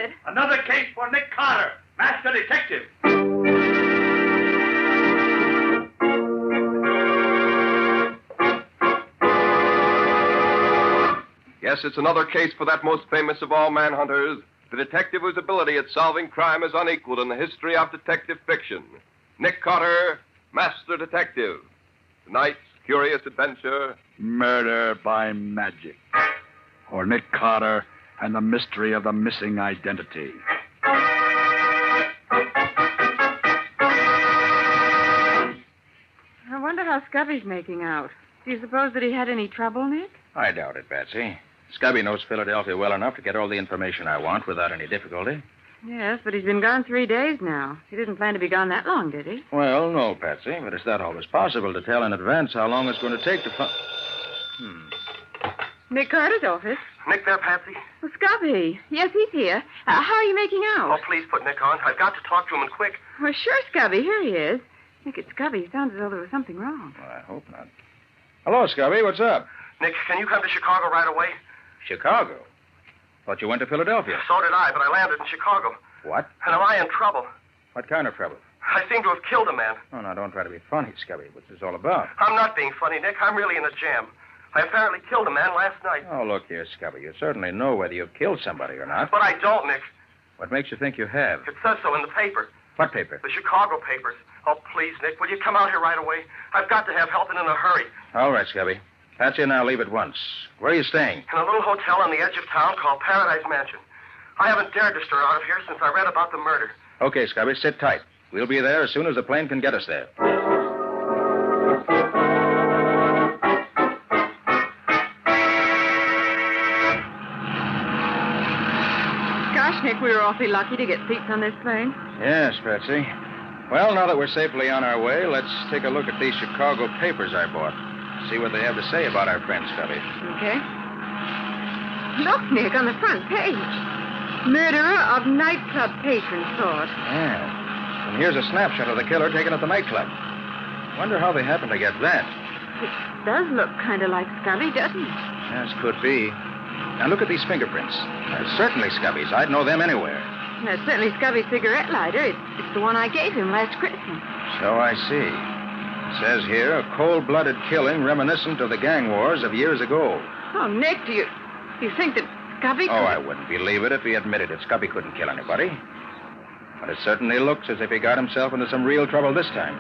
it? Another case for Nick Carter, Master Detective. Yes, it's another case for that most famous of all manhunters, the detective whose ability at solving crime is unequaled in the history of detective fiction. Nick Carter, Master Detective. Tonight's curious adventure... Murder by Magic. Or Nick Carter and the mystery of the missing identity. I wonder how Scubby's making out. Do you suppose that he had any trouble, Nick? I doubt it, Patsy. Scubby knows Philadelphia well enough to get all the information I want without any difficulty. Yes, but he's been gone 3 days now. He didn't plan to be gone that long, did he? Well, no, Patsy, but it's not always possible to tell in advance how long it's going to take to find... Nick Carter's office. Nick there, Patsy? Well, Scubby. Yes, he's here. How are you making out? Oh, please put Nick on. I've got to talk to him and quick. Well, sure, Scubby. Here he is. Nick, it's Scubby. He sounds as though there was something wrong. Well, I hope not. Hello, Scubby. What's up? Nick, can you come to Chicago right away? Chicago? Thought you went to Philadelphia. So did I, but I landed in Chicago. What? And am I in trouble? What kind of trouble? I seem to have killed a man. Oh, now, don't try to be funny, Scubby. What's this all about? I'm not being funny, Nick. I'm really in a jam. I apparently killed a man last night. Oh, look here, Scubby. You certainly know whether you've killed somebody or not. But I don't, Nick. What makes you think you have? It says so in the paper. What paper? The Chicago papers. Oh, please, Nick, will you come out here right away? I've got to have help and in a hurry. All right, Scubby. Patsy and I'll leave at once. Where are you staying? In a little hotel on the edge of town called Paradise Mansion. I haven't dared to stir out of here since I read about the murder. Okay, Scubby, sit tight. We'll be there as soon as the plane can get us there. Gosh, Nick, we were awfully lucky to get seats on this plane. Yes, Patsy. Well, now that we're safely on our way, let's take a look at these Chicago papers I bought. See what they have to say about our friend Scubby. Okay. Look, Nick, on the front page. Murderer of nightclub patron sought. Yeah. And here's a snapshot of the killer taken at the nightclub. Wonder how they happened to get that. It does look kind of like Scubby, doesn't it? Yes, could be. Now look at these fingerprints. Certainly Scubby's. I'd know them anywhere. That's certainly Scubby's cigarette lighter. It's the one I gave him last Christmas. So I see. It says here, a cold-blooded killing reminiscent of the gang wars of years ago. Oh, Nick, do you think that Scubby could... Oh, I wouldn't believe it if he admitted it. Scubby couldn't kill anybody. But it certainly looks as if he got himself into some real trouble this time.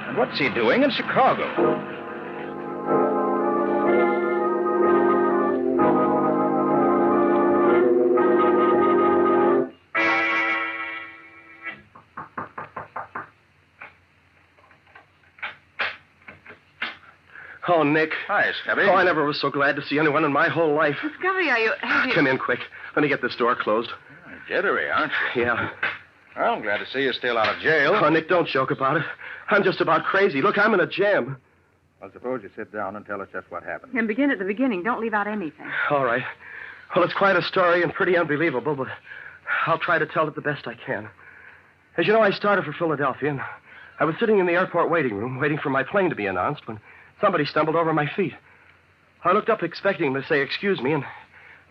And what's he doing in Chicago? Oh, Nick. Hi, Scubby. Oh, I never was so glad to see anyone in my whole life. Well, Scubby, have you... Come in quick. Let me get this door closed. Jittery, aren't you? Yeah. Well, I'm glad to see you're still out of jail. Oh, Nick, don't joke about it. I'm just about crazy. Look, I'm in a jam. Well, suppose you sit down and tell us just what happened. And begin at the beginning. Don't leave out anything. All right. Well, it's quite a story and pretty unbelievable, but I'll try to tell it the best I can. As you know, I started for Philadelphia, and I was sitting in the airport waiting room, waiting for my plane to be announced, when somebody stumbled over my feet. I looked up expecting them to say, excuse me, and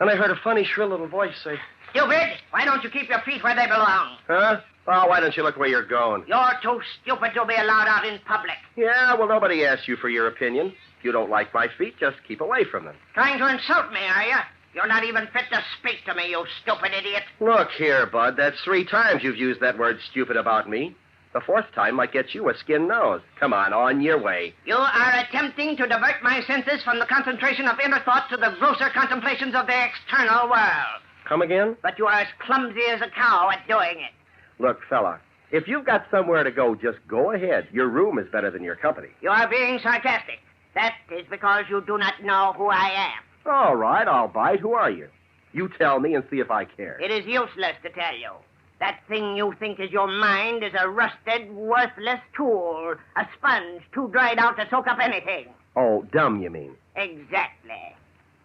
then I heard a funny, shrill little voice say... Stupid! Why don't you keep your feet where they belong? Huh? Oh, why don't you look where you're going? You're too stupid to be allowed out in public. Yeah, well, nobody asked you for your opinion. If you don't like my feet, just keep away from them. Trying to insult me, are you? You're not even fit to speak to me, you stupid idiot. Look here, Bud. That's 3 times you've used that word stupid about me. The 4th time might get you a skin nose. Come on your way. You are attempting to divert my senses from the concentration of inner thought to the grosser contemplations of the external world. Come again? But you are as clumsy as a cow at doing it. Look, fella, if you've got somewhere to go, just go ahead. Your room is better than your company. You are being sarcastic. That is because you do not know who I am. All right, I'll bite. Who are you? You tell me and see if I care. It is useless to tell you. That thing you think is your mind is a rusted, worthless tool. A sponge too dried out to soak up anything. Oh, dumb, you mean? Exactly.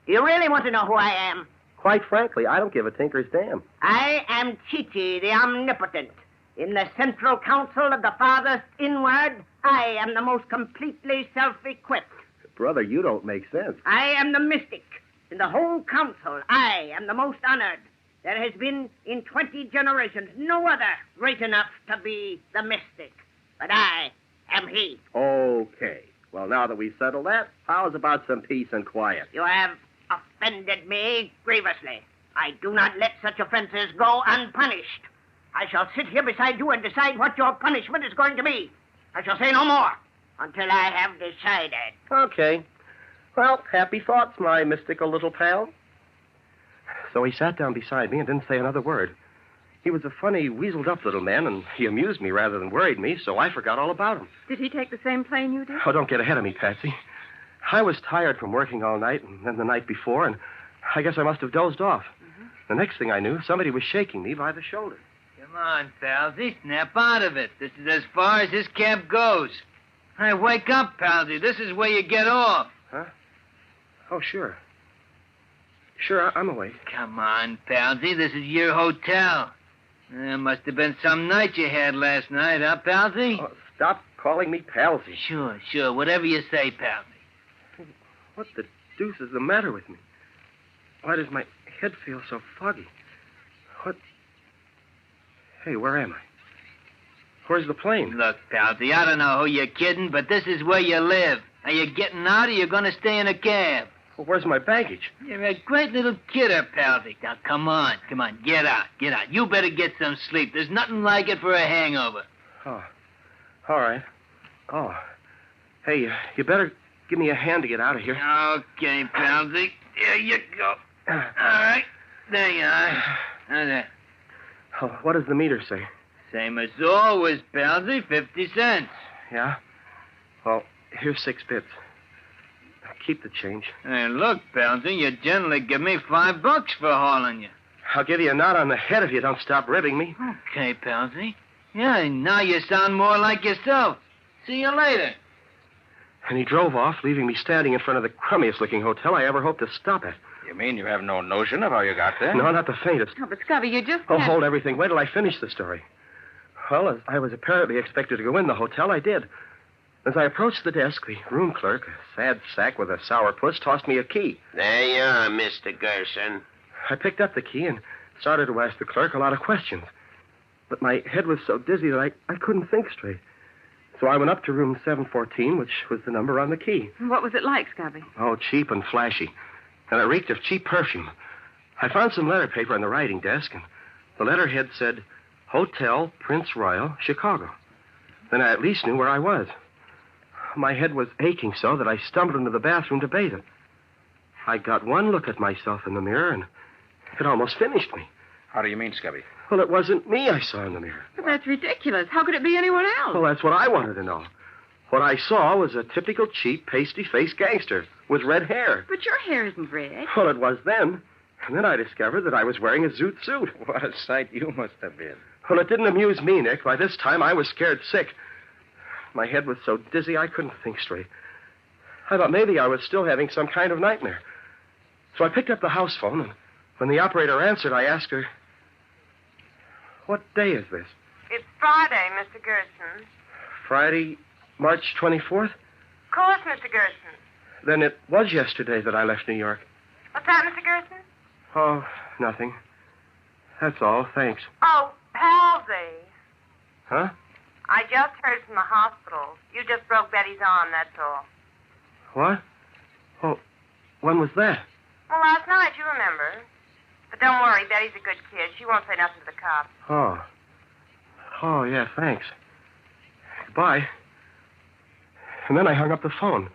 Do you really want to know who I am? Quite frankly, I don't give a tinker's damn. I am Chi-Chi, the omnipotent. In the central council of the farthest inward, I am the most completely self-equipped. Brother, you don't make sense. I am the mystic. In the whole council, I am the most honored. There has been in 20 generations no other great enough to be the mystic. But I am he. Okay. Well, now that we've settled that, how's about some peace and quiet? You have offended me grievously. I do not let such offenses go unpunished. I shall sit here beside you and decide what your punishment is going to be. I shall say no more until I have decided. Okay. Well, happy thoughts, my mystical little pal. So he sat down beside me and didn't say another word. He was a funny, weaseled-up little man, and he amused me rather than worried me, so I forgot all about him. Did he take the same plane you did? Oh, don't get ahead of me, Patsy. I was tired from working all night and then the night before, and I guess I must have dozed off. Mm-hmm. The next thing I knew, somebody was shaking me by the shoulder. Come on, Palsy. Snap out of it. This is as far as this cab goes. Hey, wake up, Palsy. This is where you get off. Huh? Oh, sure. Sure, I'm awake. Come on, Palsy. This is your hotel. There must have been some night you had last night, huh, Palsy? Oh, stop calling me Palsy. Sure. Whatever you say, Palsy. What the deuce is the matter with me? Why does my head feel so foggy? What? Hey, where am I? Where's the plane? Look, Palsy, I don't know who you're kidding, but this is where you live. Are you getting out or you going to stay in a cab? Well, where's my baggage? You're a great little kidder, Palsy. Now, come on. Get out. You better get some sleep. There's nothing like it for a hangover. Oh, all right. Oh, hey, you better give me a hand to get out of here. Okay, Palsy. Here you go. All right. There you are. Now there. Oh, what does the meter say? Same as always, Palsy. 50 cents. Yeah? Well, here's 6 bits. Keep the change. Hey, look, Palsy, you generally give me $5 for hauling you. I'll give you a knot on the head if you don't stop ribbing me. Okay, Palsy. Yeah, now you sound more like yourself. See you later. And he drove off, leaving me standing in front of the crummiest-looking hotel I ever hoped to stop at. You mean you have no notion of how you got there? No, not the faintest. Oh, but Scubby, you just Oh, can't... hold everything. Wait till I finish the story. Well, as I was apparently expected to go in the hotel, I did. As I approached the desk, the room clerk, a sad sack with a sour puss, tossed me a key. There you are, Mr. Gerson. I picked up the key and started to ask the clerk a lot of questions. But my head was so dizzy that I couldn't think straight. So I went up to room 714, which was the number on the key. What was it like, Scubby? Oh, cheap and flashy. And it reeked of cheap perfume. I found some letter paper on the writing desk, and the letterhead said, Hotel Prince Royal, Chicago. Then I at least knew where I was. My head was aching so that I stumbled into the bathroom to bathe it. I got one look at myself in the mirror, and it almost finished me. How do you mean, Scubby? Well, it wasn't me I saw in the mirror. But that's ridiculous. How could it be anyone else? Well, that's what I wanted to know. What I saw was a typical cheap, pasty-faced gangster with red hair. But your hair isn't red. Well, it was then. And then I discovered that I was wearing a zoot suit. What a sight you must have been. Well, it didn't amuse me, Nick. By this time, I was scared sick. My head was so dizzy, I couldn't think straight. I thought maybe I was still having some kind of nightmare. So I picked up the house phone, and when the operator answered, I asked her, What day is this? It's Friday, Mr. Gerson. Friday, March 24th? Of course, Mr. Gerson. Then it was yesterday that I left New York. What's that, Mr. Gerson? Oh, nothing. That's all, thanks. Oh, Palsy. Huh? I just heard from the hospital. You just broke Betty's arm, that's all. What? Oh, when was that? Well, last night, you remember. But don't worry, Betty's a good kid. She won't say nothing to the cops. Oh. Oh, yeah, thanks. Goodbye. And then I hung up the phone.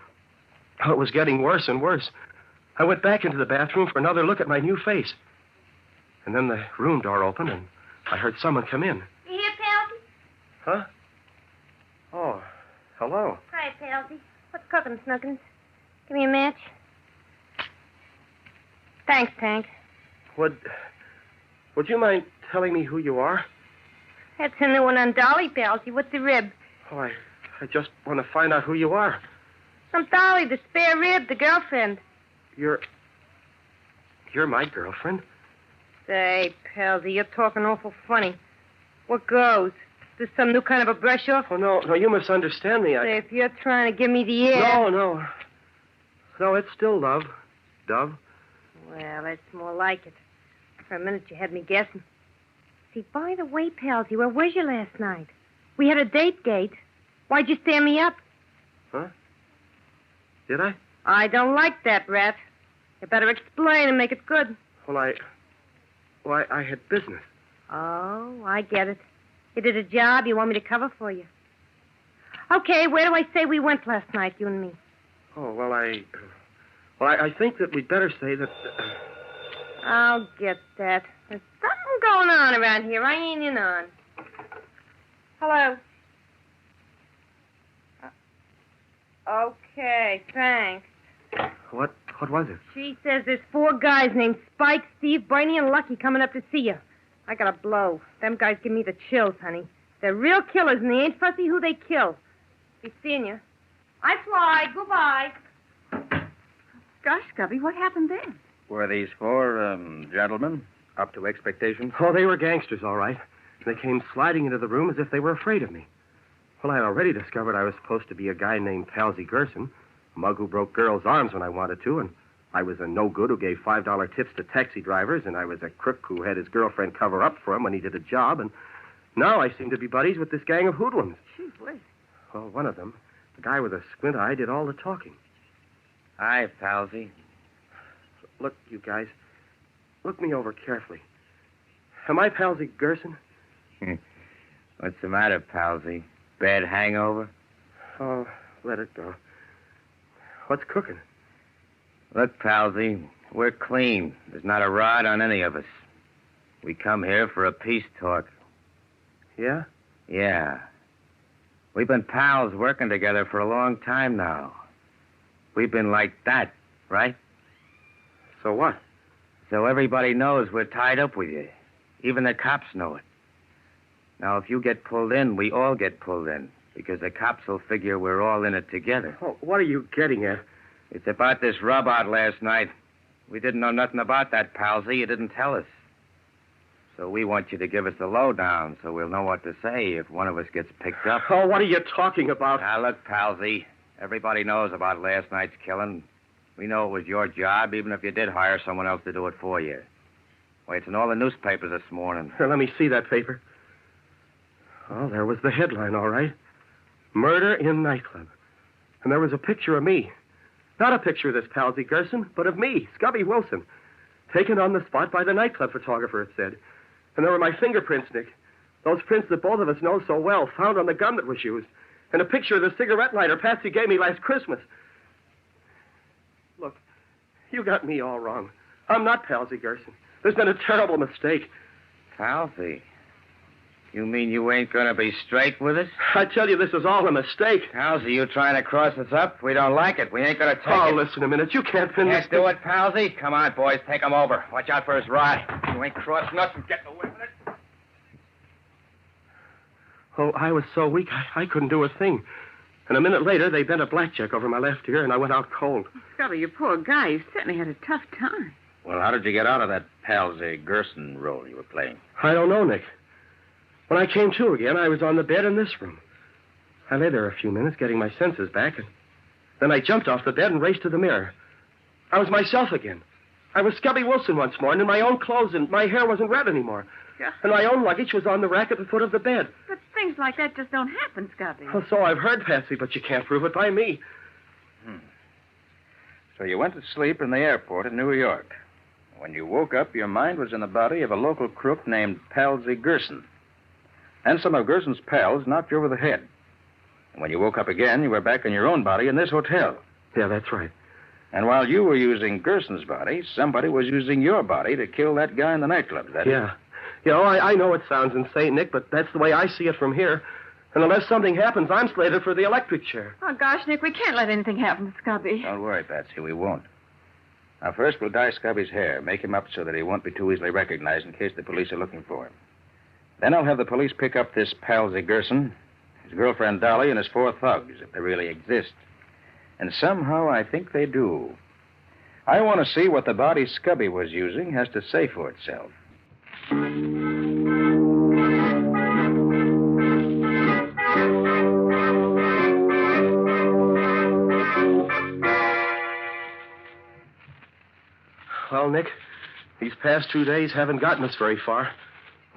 Oh, it was getting worse and worse. I went back into the bathroom for another look at my new face. And then the room door opened, and I heard someone come in. You hear, Palsy? Huh? Oh, hello. Hi, Palsy. What's cooking, Snookins? Give me a match. Thanks, Tank. Would you mind telling me who you are? That's a new one on Dolly, Palsy. What's the rib? Oh, I just want to find out who you are. I'm Dolly, the spare rib, the girlfriend. You're my girlfriend? Say, Palsy, you're talking awful funny. What goes? Is this some new kind of a brush-off? Oh, no, you misunderstand me. Say, if you're trying to give me the air... No. No, it's still love. Dove. Well, that's more like it. For a minute, you had me guessing. See, by the way, Palsy, where was you last night? We had a date, Why'd you stand me up? Huh? Did I? I don't like that, Rat. You better explain and make it good. Well, I had business. Oh, I get it. You did a job you want me to cover for you. Okay, where do I say we went last night, you and me? Oh, well, I think that we'd better say that... I'll get that. There's something going on around here I ain't in on. Hello. Okay, thanks. What was it? She says there's 4 guys named Spike, Steve, Bernie, and Lucky coming up to see you. I got a blow. Them guys give me the chills, honey. They're real killers, and they ain't fussy who they kill. Be seeing you. I fly. Goodbye. Gosh, Scubby, what happened then? Were these 4 gentlemen up to expectations? Oh, they were gangsters, all right. They came sliding into the room as if they were afraid of me. Well, I had already discovered I was supposed to be a guy named Palsy Gerson, a mug who broke girls' arms when I wanted to, and I was a no-good who gave $5 tips to taxi drivers, and I was a crook who had his girlfriend cover up for him when he did a job, and now I seem to be buddies with this gang of hoodlums. Gee whiz. Well, one of them, the guy with a squint eye, did all the talking. Hi, Palsy. Look, you guys, look me over carefully. Am I Palsy Gerson? What's the matter, Palsy? Bad hangover? Oh, let it go. What's cooking? Look, Palsy, we're clean. There's not a rod on any of us. We come here for a peace talk. Yeah? Yeah. We've been pals working together for a long time now. We've been like that, right? So what? So everybody knows we're tied up with you. Even the cops know it. Now, if you get pulled in, we all get pulled in, because the cops will figure we're all in it together. Oh, what are you getting at? It's about this rub out last night. We didn't know nothing about that, Palsy. You didn't tell us. So we want you to give us the lowdown so we'll know what to say if one of us gets picked up. Oh, what are you talking about? Now, look, Palsy, everybody knows about last night's killing. We know it was your job, even if you did hire someone else to do it for you. Why, it's in all the newspapers this morning. Here, let me see that paper. Oh, there was the headline, all right. Murder in nightclub. And there was a picture of me. Not a picture of this Palsy Gerson, but of me, Scubby Wilson. Taken on the spot by the nightclub photographer, it said. And there were my fingerprints, Nick. Those prints that both of us know so well, found on the gun that was used. And a picture of the cigarette lighter Patsy gave me last Christmas. Look, you got me all wrong. I'm not Palsy Gerson. There's been a terrible mistake. Palsy? You mean you ain't gonna be straight with us? I tell you, this is all a mistake. Palsy, you trying to cross us up? We don't like it. We ain't gonna take it. Oh, listen a minute. You can't pin this... Can't do it, Palsy? Come on, boys. Take him over. Watch out for his rod. You ain't crossing us and getting away with it. Oh, I was so weak, I couldn't do a thing. And a minute later, they bent a blackjack over my left ear, and I went out cold. Scubby, you poor guy. You certainly had a tough time. Well, how did you get out of that Palsy Gerson role you were playing? I don't know, Nick. When I came to again, I was on the bed in this room. I lay there a few minutes, getting my senses back, and then I jumped off the bed and raced to the mirror. I was myself again. I was Scubby Wilson once more, and in my own clothes, and my hair wasn't red anymore. Yeah. And my own luggage was on the rack at the foot of the bed. But things like that just don't happen, Scubby. Oh, so I've heard, Patsy, but you can't prove it by me. So you went to sleep in the airport in New York. When you woke up, your mind was in the body of a local crook named Palsy Gerson. And some of Gerson's pals knocked you over the head. And when you woke up again, you were back in your own body in this hotel. Yeah, that's right. And while you were using Gerson's body, somebody was using your body to kill that guy in the nightclub, is that it? Yeah. You know, I know it sounds insane, Nick, but that's the way I see it from here. And unless something happens, I'm slated for the electric chair. Oh, gosh, Nick, we can't let anything happen to Scubby. Don't worry, Patsy, we won't. Now, first we'll dye Scubby's hair, make him up so that he won't be too easily recognized in case the police are looking for him. Then I'll have the police pick up this Palsy Gerson, his girlfriend Dolly, and his 4 thugs, if they really exist. And somehow I think they do. I want to see what the body Scubby was using has to say for itself. Well, Nick, These past 2 days haven't gotten us very far.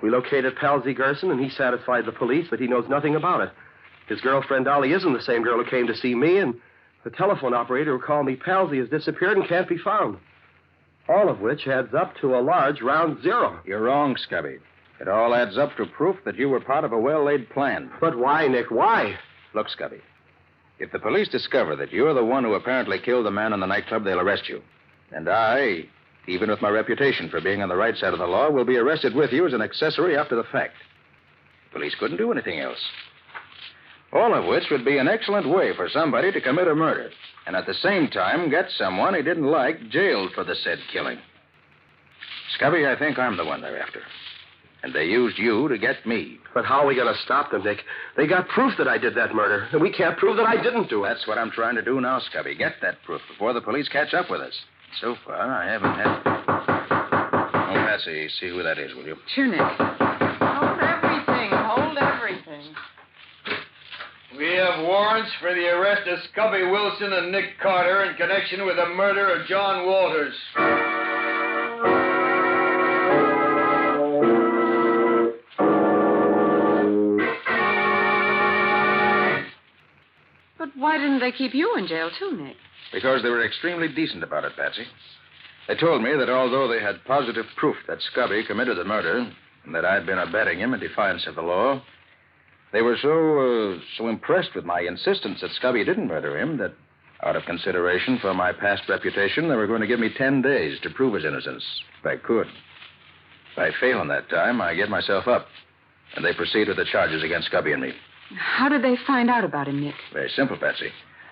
We located Palsy Gerson, and he satisfied the police that he knows nothing about it. His girlfriend, Dolly, isn't the same girl who came to see me, and the telephone operator who called me Palsy has disappeared and can't be found. All of which adds up to a large round zero. You're wrong, Scubby. It all adds up to proof that you were part of a well-laid plan. But why, Nick? Why? Look, Scubby, if the police discover that you're the one who apparently killed the man in the nightclub, they'll arrest you. And I, even with my reputation for being on the right side of the law, will be arrested with you as an accessory after the fact. The police couldn't do anything else. All of which would be an excellent way for somebody to commit a murder, and at the same time get someone he didn't like jailed for the said killing. Scubby, I think I'm the one they're after. And they used you to get me. But how are we going to stop them, Nick? They got proof that I did that murder, and we can't prove that I didn't do it. That's what I'm trying to do now, Scubby. Get that proof before the police catch up with us. So far, I haven't had... Oh, Patsy, see who that is, will you? Sure, Nick. Hold everything. Hold everything. We have warrants for the arrest of Scubby Wilson and Nick Carter in connection with the murder of John Walters. But why didn't they keep you in jail, too, Nick? Because they were extremely decent about it, Patsy. They told me that although they had positive proof that Scubby committed the murder and that I'd been abetting him in defiance of the law, they were so impressed with my insistence that Scubby didn't murder him that, out of consideration for my past reputation, they were going to give me 10 days to prove his innocence, if I could. If I fail in that time, I give myself up, and they proceed with the charges against Scubby and me. How did they find out about him, Nick? Very simple, Patsy.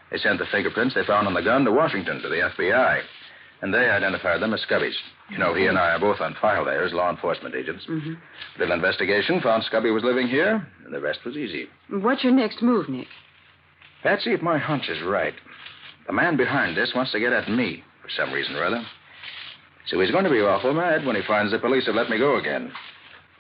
They sent the fingerprints they found on the gun to Washington, to the FBI, and they identified them as Scubby's. You know, he and I are both on file there as law enforcement agents. Mm-hmm. Little investigation found Scubby was living here, and the rest was easy. What's your next move, Nick? Patsy, if my hunch is right, the man behind this wants to get at me for some reason or other. So he's going to be awful mad when he finds the police have let me go again.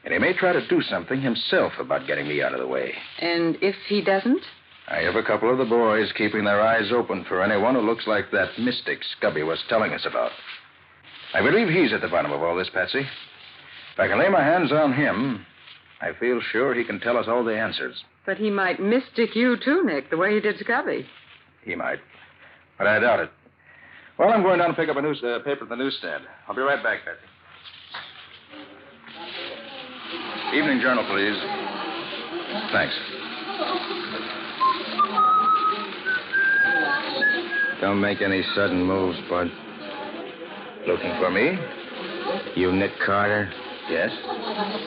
And he may try to do something himself about getting me out of the way. And if he doesn't? I have a couple of the boys keeping their eyes open for anyone who looks like that mystic Scubby was telling us about. I believe he's at the bottom of all this, Patsy. If I can lay my hands on him, I feel sure he can tell us all the answers. But he might mystic you, too, Nick, the way he did Scubby. He might. But I doubt it. Well, I'm going down to pick up a paper at the newsstand. I'll be right back, Patsy. Evening Journal, please. Thanks. Don't make any sudden moves, Bud. Looking for me? You Nick Carter? Yes.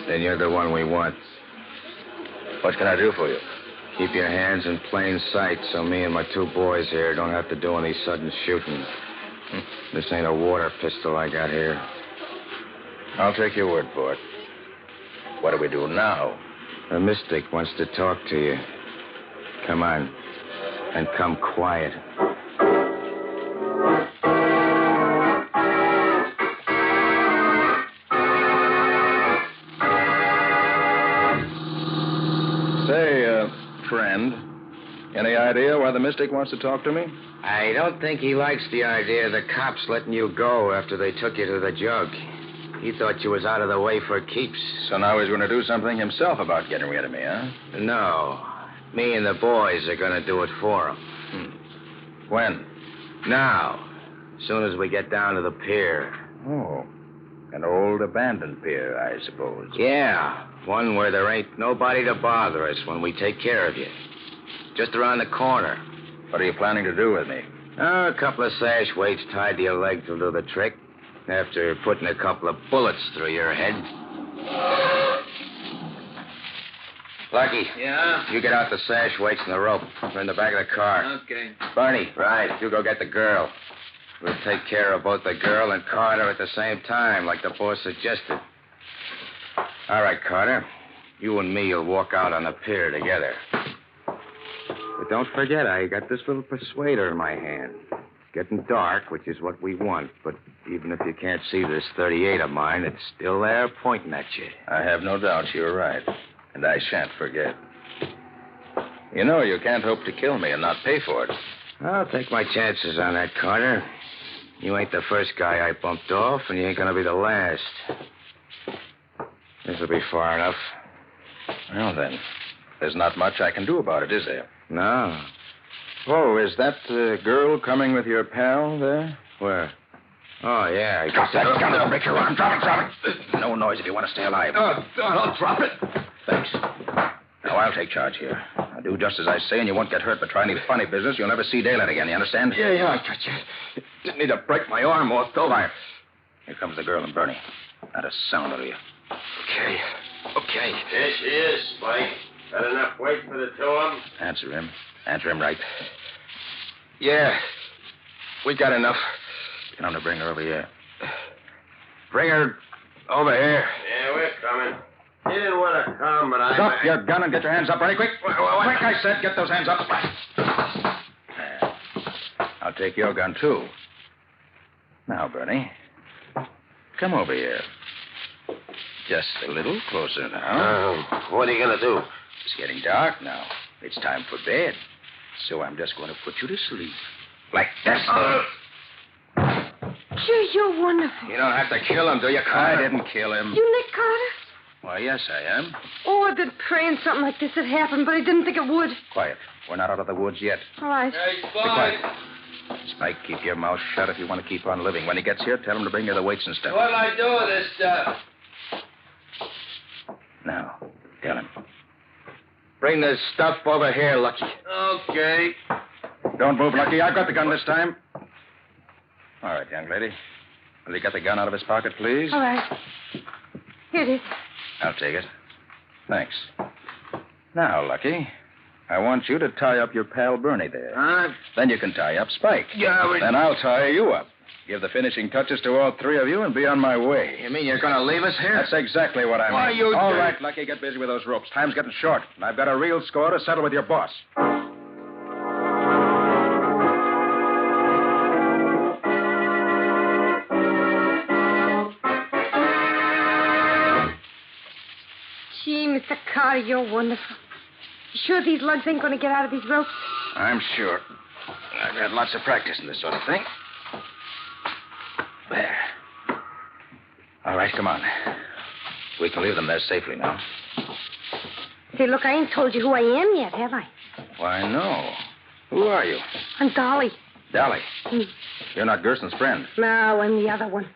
Then you're the one we want. What can I do for you? Keep your hands in plain sight so me and my two boys here don't have to do any sudden shooting. This ain't a water pistol I got here. I'll take your word for it. What do we do now? The mystic wants to talk to you. Come on. And come quiet. Say, friend, any idea why the mystic wants to talk to me? I don't think he likes the idea of the cops letting you go after they took you to the jug. He thought you was out of the way for keeps. So now he's going to do something himself about getting rid of me, huh? No. Me and the boys are going to do it for him. When? Now. As soon as we get down to the pier. Oh. An old abandoned pier, I suppose. Yeah. One where there ain't nobody to bother us when we take care of you. Just around the corner. What are you planning to do with me? A couple of sash weights tied to your legs will do the trick. After putting a couple of bullets through your head. Lucky. Yeah? You get out the sash weights and the rope. They're in the back of the car. Okay. Barney. Right. You go get the girl. We'll take care of both the girl and Carter at the same time, like the boss suggested. All right, Carter. You and me will walk out on the pier together. But don't forget, I got this little persuader in my hand. It's getting dark, which is what we want. But even if you can't see this .38 of mine, it's still there pointing at you. I have no doubt you're right. And I shan't forget. You know, you can't hope to kill me and not pay for it. I'll take my chances on that, Carter. You ain't the first guy I bumped off, and you ain't gonna be the last. This'll be far enough. Well, then, there's not much I can do about it, is there? No. Oh, is that the girl coming with your pal there? Where? Oh, yeah. Drop that gun. It'll break your arm. Drop it. No noise if you want to stay alive. I'll drop it. Thanks. Now, I'll take charge here. I'll do just as I say, and you won't get hurt, but try any funny business, you'll never see daylight again, you understand? Yeah, I got you. Didn't need to break my arm off, though. Fire. Here comes the girl and Bernie. Not a sound out of you. Okay. Here she is, Spike. Got enough weight for the two of them? Answer him. Answer him right. Yeah, we got enough. Get on to bring her over here. Bring her over here. Yeah, we're coming. He didn't want to come, but I... Drop your gun and get your hands up, Bernie, quick. Quick, I said. Get those hands up. There. I'll take your gun, too. Now, Bernie, come over here. Just a little closer now. What are you going to do? It's getting dark now. It's time for bed. So I'm just going to put you to sleep. Like this. Gee, you're wonderful. You don't have to kill him, do you, Carter? I didn't kill him. You Nick Carter? Why, yes, I am. Oh, I've been praying something like this would happen, but I didn't think it would. Quiet. We're not out of the woods yet. All right. Hey, Be Spike. quiet. Spike, keep your mouth shut if you want to keep on living. When he gets here, tell him to bring you the weights and stuff. What'll I do with this stuff? Now, tell him. Bring this stuff over here, Lucky. Okay. Don't move, Lucky. I've got the gun this time. All right, young lady. Will you get the gun out of his pocket, please? All right. Here it is. I'll take it. Thanks. Now, Lucky, I want you to tie up your pal Bernie there. Huh? Then you can tie up Spike. Yeah, but... Then I'll tie you up. Give the finishing touches to all three of you and be on my way. You mean you're going to leave us here? That's exactly what I mean. Why, you All do- right, Lucky, get busy with those ropes. Time's getting short, and I've got a real score to settle with your boss. Gee, Mr. Carter, you're wonderful. You sure these lugs ain't going to get out of these ropes? I'm sure. I've had lots of practice in this sort of thing. There. All right, come on. We can leave them there safely now. Say, look, I ain't told you who I am yet, have I? Why, no. Who are you? I'm Dolly. Dolly. Hmm. You're not Gerson's friend. No, I'm the other one.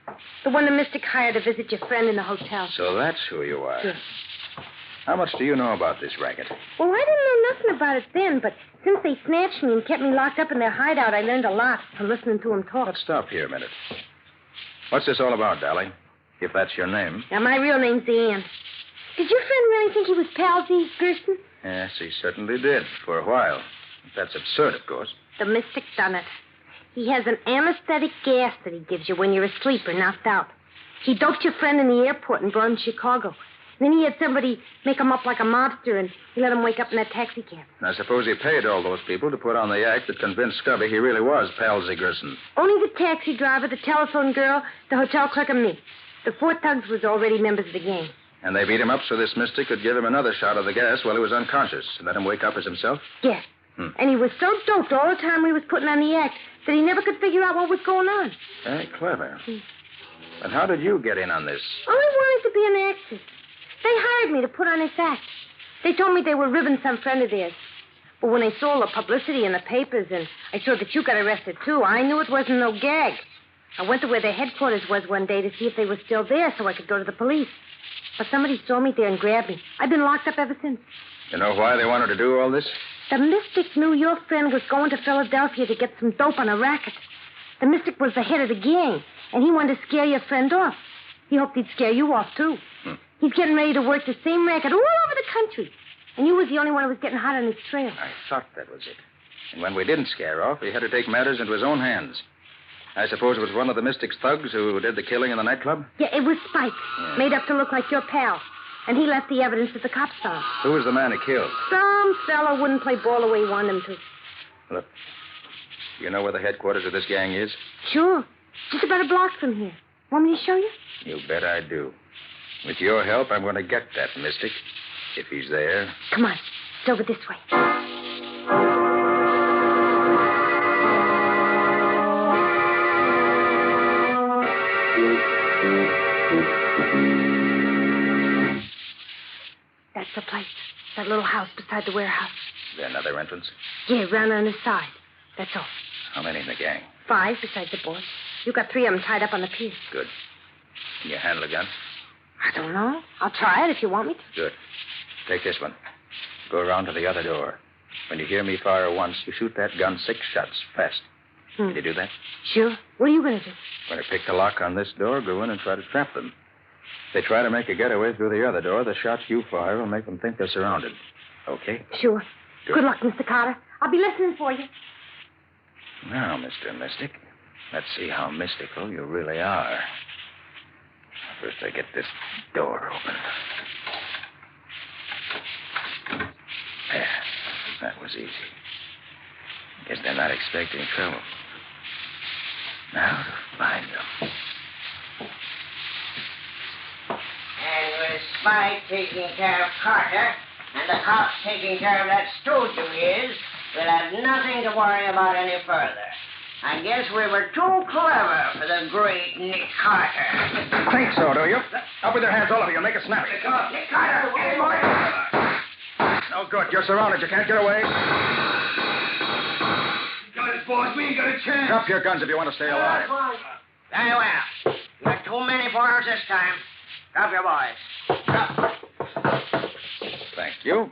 The one the mystic hired to visit your friend in the hotel. So that's who you are. Yes. How much do you know about this racket? Well, I didn't know nothing about it then, but since they snatched me and kept me locked up in their hideout, I learned a lot from listening to them talk. Let's stop here a minute. What's this all about, Dolly? If that's your name. Now, my real name's Ann. Did your friend really think he was pals with Gerson? Yes, he certainly did, for a while. That's absurd, of course. The mystic done it. He has an anesthetic gas that he gives you when you're asleep or knocked out. He doped your friend in the airport and brought him to Chicago. Then he had somebody make him up like a mobster, and he let him wake up in that taxi cab. And I suppose he paid all those people to put on the act that convinced Scubby he really was Palsy Gerson. Only the taxi driver, the telephone girl, the hotel clerk, and me. The four thugs was already members of the gang. And they beat him up so this mystic could give him another shot of the gas while he was unconscious and let him wake up as himself? Yes. And he was so doped all the time we was putting on the act that he never could figure out what was going on. Very clever. But how did you get in on this? I wanted to be an actress. They hired me to put on this act. They told me they were ribbing some friend of theirs. But when I saw the publicity in the papers and I saw that you got arrested, too, I knew it wasn't no gag. I went to where their headquarters was one day to see if they were still there so I could go to the police. But somebody saw me there and grabbed me. I've been locked up ever since. You know why they wanted to do all this? The mystic knew your friend was going to Philadelphia to get some dope on a racket. The mystic was the head of the gang, and he wanted to scare your friend off. He hoped he'd scare you off, too. He's getting ready to work the same racket all over the country. And you was the only one who was getting hot on his trail. I thought that was it. And when we didn't scare off, he had to take matters into his own hands. I suppose it was one of the Mystic's thugs who did the killing in the nightclub? Yeah, it was Spike, made up to look like your pal. And he left the evidence at the cop star. Who was the man he killed? Some fella wouldn't play ball the way he wanted him to. Look, you know where the headquarters of this gang is? Sure. Just about a block from here. Want me to show you? You bet I do. With your help, I'm going to get that Mystic, if he's there. Come on. It's over this way. little house beside the warehouse. Is there another entrance? Yeah, round on the side. That's all. How many in the gang? 5 besides the boy. You got 3 of them tied up on the pier. Good. Can you handle a gun? I don't know. I'll try it if you want me to. Good. Take this one. Go around to the other door. When you hear me fire once, you shoot that gun 6 shots, fast. Can you do that? Sure. What are you going to do? When I pick the lock on this door, go in and try to trap them. If they try to make a getaway through the other door, the shots you fire will make them think they're surrounded. Okay? Sure. Good luck, Mr. Carter. I'll be listening for you. Now, Mr. Mystic, let's see how mystical you really are. First, I get this door open. There. That was easy. Guess they're not expecting trouble. Now to find them. And with Spike taking care of Carter, and the cops taking care of that stooge of his, we'll have nothing to worry about any further. I guess we were too clever for the great Nick Carter. Think so, do you? Up with your hands, all of you. Make it snappy. Nick Carter, get more. No good. You're surrounded. You can't get away. Got it, boss. We ain't got a chance. Drop your guns if you want to stay alive. Very well. You're too many for us this time. Drop your boys. Drop. Thank you.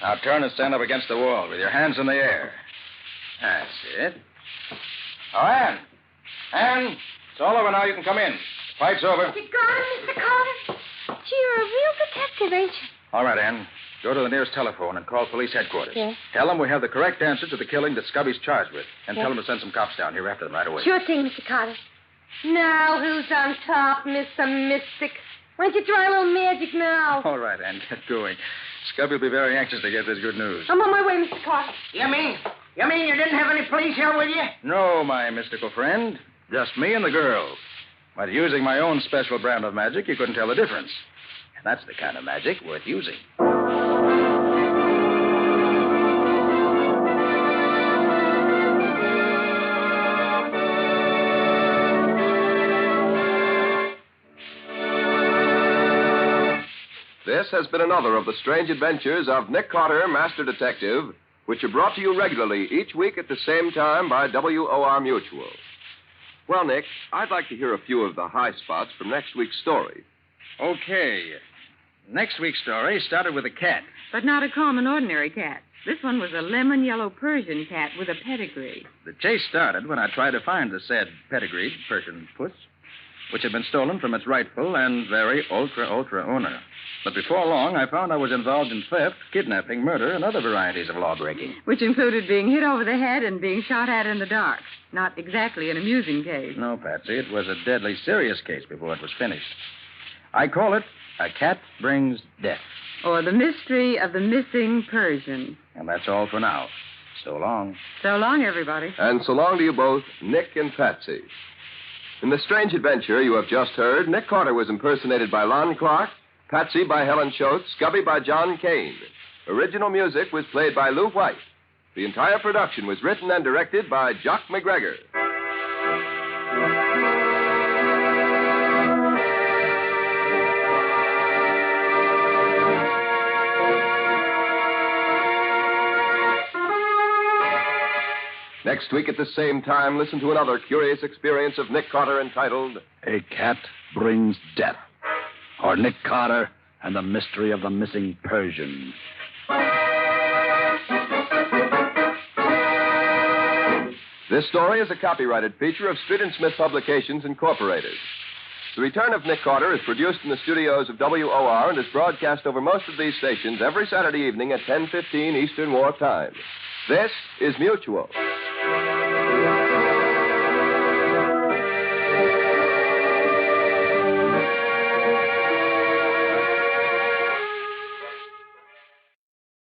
Now turn and stand up against the wall with your hands in the air. That's it. Oh, Ann. Ann, it's all over now. You can come in. Fight's over. You got him, Mr. Carter? Gee, you're a real detective, ain't you? All right, Ann. Go to the nearest telephone and call police headquarters. Yes. Tell them we have the correct answer to the killing that Scubby's charged with. And tell them to send some cops down here after them right away. Sure thing, Mr. Carter. Now, who's on top, Mr. Mystic? Why don't you try a little magic now? All right, Ann, get going. Scubby will be very anxious to get this good news. I'm on my way, Mr. Carter. You mean you didn't have any police here with you? No, my mystical friend. Just me and the girl. But using my own special brand of magic, you couldn't tell the difference. And that's the kind of magic worth using. This has been another of the strange adventures of Nick Carter, Master Detective, which are brought to you regularly each week at the same time by WOR Mutual. Well, Nick, I'd like to hear a few of the high spots from next week's story. Okay. Next week's story started with a cat. But not a common, ordinary cat. This one was a lemon yellow Persian cat with a pedigree. The chase started when I tried to find the said pedigreed Persian puss, which had been stolen from its rightful and very ultra owner. But before long, I found I was involved in theft, kidnapping, murder, and other varieties of lawbreaking. Which included being hit over the head and being shot at in the dark. Not exactly an amusing case. No, Patsy, it was a deadly serious case before it was finished. I call it A Cat Brings Death. Or The Mystery of the Missing Persian. And that's all for now. So long. So long, everybody. And so long to you both, Nick and Patsy. In the strange adventure you have just heard, Nick Carter was impersonated by Lon Clark, Patsy by Helen Schultz, Scubby by John Kane. Original music was played by Lou White. The entire production was written and directed by Jock McGregor. Next week at the same time, listen to another curious experience of Nick Carter entitled A Cat Brings Death, or Nick Carter and the Mystery of the Missing Persian. This story is a copyrighted feature of Street and Smith Publications, Incorporated. The Return of Nick Carter is produced in the studios of WOR and is broadcast over most of these stations every Saturday evening at 10:15 Eastern War Time. This is Mutual.